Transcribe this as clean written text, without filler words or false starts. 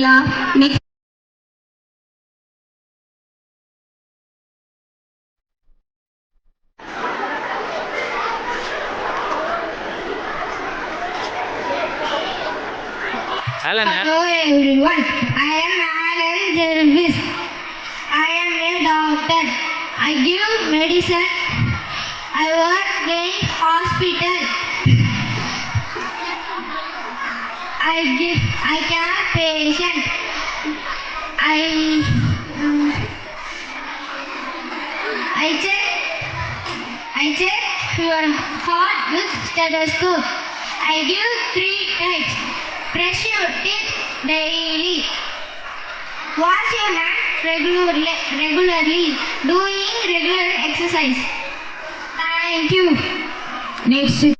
Kerala. Next. Alan, Hello everyone, I am Alan Jervis. I am a doctor. I give medicine. I work in hospital. I care patient. I I check your heart with stethoscope. I give 3 types. Brush your teeth daily. Wash your hands regularly. Doing regular exercise. Thank you. Next.